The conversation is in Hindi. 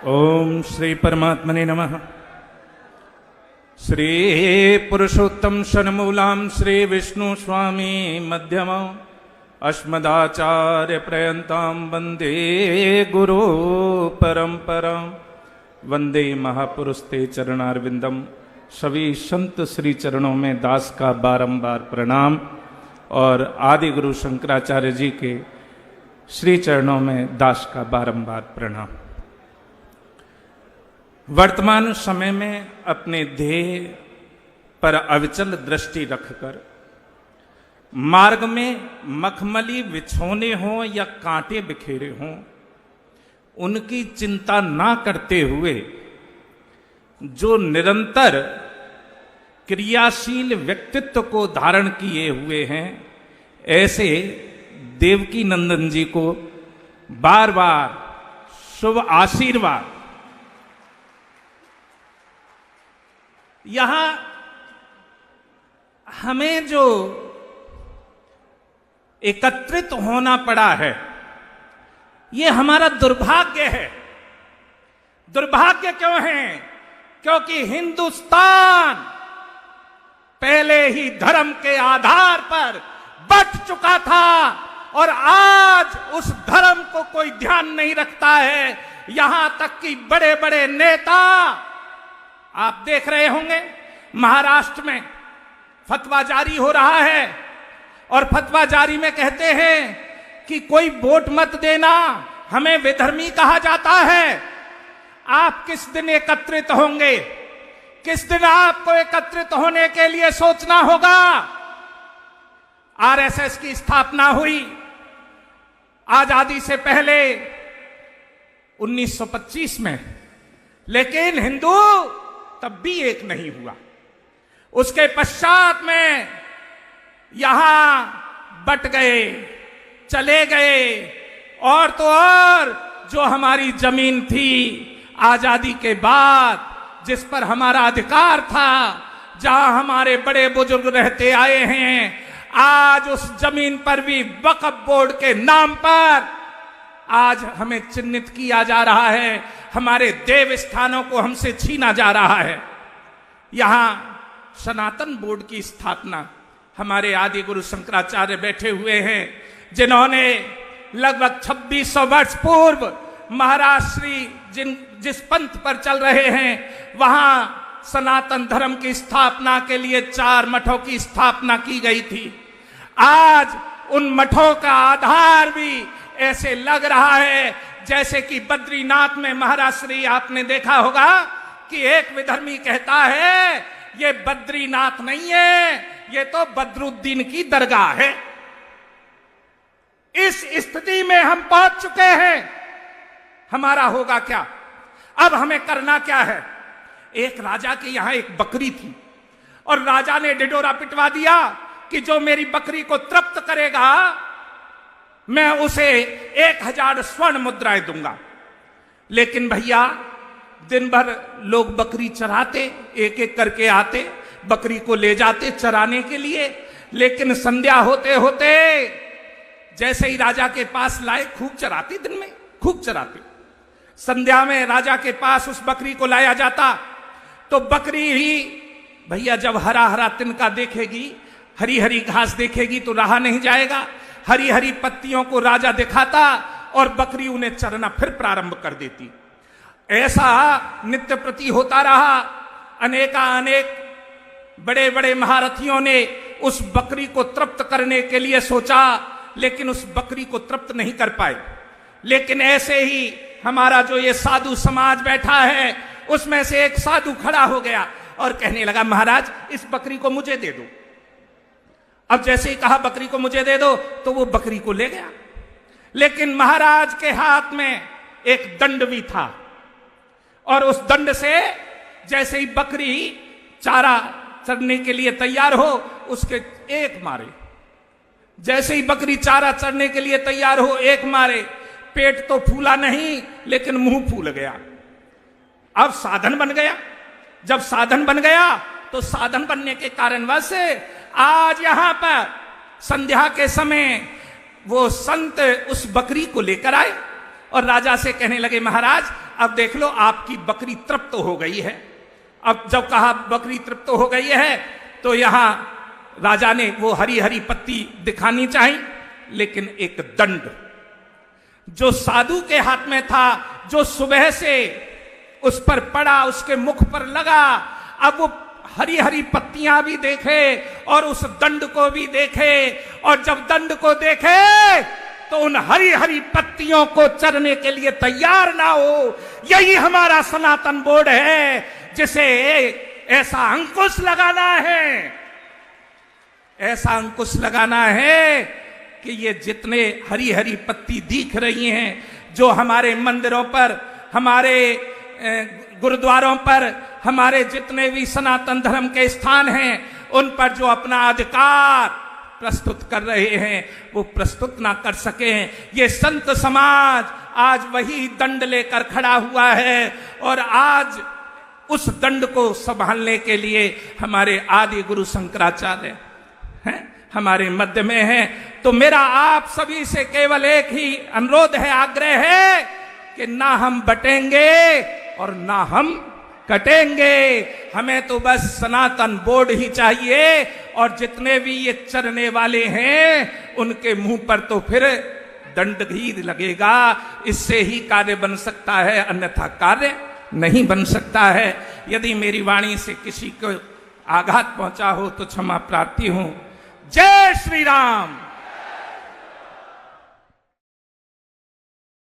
ओम श्री परमात्मने नमः। श्री पुरुषोत्तम शनमूलां श्री विष्णु स्वामी मध्यमा अस्मदाचार्य पर्यन्तां वंदे गुरु परंपरां। वंदे महापुरुष ते चरणारविंदम। सभी संत श्री चरणों में दास का बारंबार प्रणाम और आदि गुरु शंकराचार्य जी के श्री चरणों में दास का बारंबार प्रणाम। वर्तमान समय में अपने ध्येय पर अविचल दृष्टि रखकर मार्ग में मखमली बिछोने हों या कांटे बिखेरे हों, उनकी चिंता ना करते हुए जो निरंतर क्रियाशील व्यक्तित्व को धारण किए हुए हैं, ऐसे देवकी नंदन जी को बार बार शुभ आशीर्वाद। यहां हमें जो एकत्रित होना पड़ा है, ये हमारा दुर्भाग्य है। दुर्भाग्य क्यों है? क्योंकि हिंदुस्तान पहले ही धर्म के आधार पर बट चुका था और आज उस धर्म को कोई ध्यान नहीं रखता है। यहां तक कि बड़े बड़े नेता, आप देख रहे होंगे महाराष्ट्र में फतवा जारी हो रहा है और फतवा जारी में कहते हैं कि कोई वोट मत देना, हमें विधर्मी कहा जाता है। आप किस दिन एकत्रित होंगे? किस दिन आपको एकत्रित होने के लिए सोचना होगा? आरएसएस की स्थापना हुई आजादी से पहले 1925 में, लेकिन हिंदू तब भी एक नहीं हुआ। उसके पश्चात में यहां बट गए, चले गए, और तो और जो हमारी जमीन थी आजादी के बाद, जिस पर हमारा अधिकार था, जहां हमारे बड़े बुजुर्ग रहते आए हैं, आज उस जमीन पर भी वक्फ बोर्ड के नाम पर आज हमें चिन्हित किया जा रहा है। हमारे देव स्थानों को हमसे छीना जा रहा है। यहां सनातन बोर्ड की स्थापना हमारे आदि गुरु शंकराचार्य बैठे हुए हैं, जिन्होंने लगभग 2600 वर्ष पूर्व महाराज श्री जिस पंथ पर चल रहे हैं, वहां सनातन धर्म की स्थापना के लिए 4 मठों की स्थापना की गई थी। आज उन मठों का आधार भी ऐसे लग रहा है जैसे कि बद्रीनाथ में महाराज श्री, आपने देखा होगा कि एक विधर्मी कहता है ये बद्रीनाथ नहीं है, ये तो बदरुद्दीन की दरगाह है। इस स्थिति में हम पहुंच चुके हैं। हमारा होगा क्या? अब हमें करना क्या है? एक राजा के यहां एक बकरी थी और राजा ने ढिढोरा पिटवा दिया कि जो मेरी बकरी को तृप्त करेगा मैं उसे 1000 स्वर्ण मुद्राएं दूंगा। लेकिन भैया दिन भर लोग बकरी चराते, एक एक करके आते, बकरी को ले जाते चराने के लिए, लेकिन संध्या होते होते जैसे ही राजा के पास लाए, खूब चराते, दिन में खूब चराते। संध्या में राजा के पास उस बकरी को लाया जाता तो बकरी ही भैया जब हरा हरा तिनका देखेगी, हरी हरी घास देखेगी तो रहा नहीं जाएगा। हरी हरी पत्तियों को राजा दिखाता और बकरी उन्हें चरना फिर प्रारंभ कर देती। ऐसा नित्य प्रति होता रहा। अनेक बड़े बड़े महारथियों ने उस बकरी को तृप्त करने के लिए सोचा, लेकिन उस बकरी को तृप्त नहीं कर पाए। लेकिन ऐसे ही हमारा जो ये साधु समाज बैठा है, उसमें से एक साधु खड़ा हो गया और कहने लगा, महाराज इस बकरी को मुझे दे दो। अब जैसे ही कहा बकरी को मुझे दे दो, तो वो बकरी को ले गया। लेकिन महाराज के हाथ में एक दंड भी था और उस दंड से जैसे ही बकरी चारा चरने के लिए तैयार हो, उसके एक मारे। जैसे ही बकरी चारा चरने के लिए तैयार हो, एक मारे। पेट तो फूला नहीं, लेकिन मुंह फूल गया। अब साधन बन गया। जब साधन बन गया तो साधन बनने के कारणवश से आज यहां पर संध्या के समय वो संत उस बकरी को लेकर आए और राजा से कहने लगे, महाराज अब देख लो आपकी बकरी तृप्त हो गई है। अब जब कहा बकरी तृप्त हो गई है तो यहां राजा ने वो हरी हरी पत्ती दिखानी चाहिए, लेकिन एक दंड जो साधु के हाथ में था, जो सुबह से उस पर पड़ा, उसके मुख पर लगा, अब वो हरी हरी पत्तियां भी देखे और उस दंड को भी देखे, और जब दंड को देखे तो उन हरी हरी पत्तियों को चरने के लिए तैयार ना हो। यही हमारा सनातन बोर्ड है, जिसे ऐसा अंकुश लगाना है, ऐसा अंकुश लगाना है कि ये जितने हरी हरी पत्ती दिख रही हैं, जो हमारे मंदिरों पर, हमारे गुरुद्वारों पर, हमारे जितने भी सनातन धर्म के स्थान हैं, उन पर जो अपना अधिकार प्रस्तुत कर रहे हैं वो प्रस्तुत ना कर सके। ये संत समाज आज वही दंड लेकर खड़ा हुआ है, और आज उस दंड को संभालने के लिए हमारे आदि गुरु शंकराचार्य हैं, हमारे मध्य में हैं। तो मेरा आप सभी से केवल एक ही अनुरोध है, आग्रह है कि ना हम बटेंगे और ना हम कटेंगे। हमें तो बस सनातन बोर्ड ही चाहिए, और जितने भी ये चरने वाले हैं उनके मुंह पर तो फिर दंड ही लगेगा। इससे ही कार्य बन सकता है, अन्यथा कार्य नहीं बन सकता है। यदि मेरी वाणी से किसी को आघात पहुंचा हो तो क्षमा प्रार्थी हूं। जय श्री राम।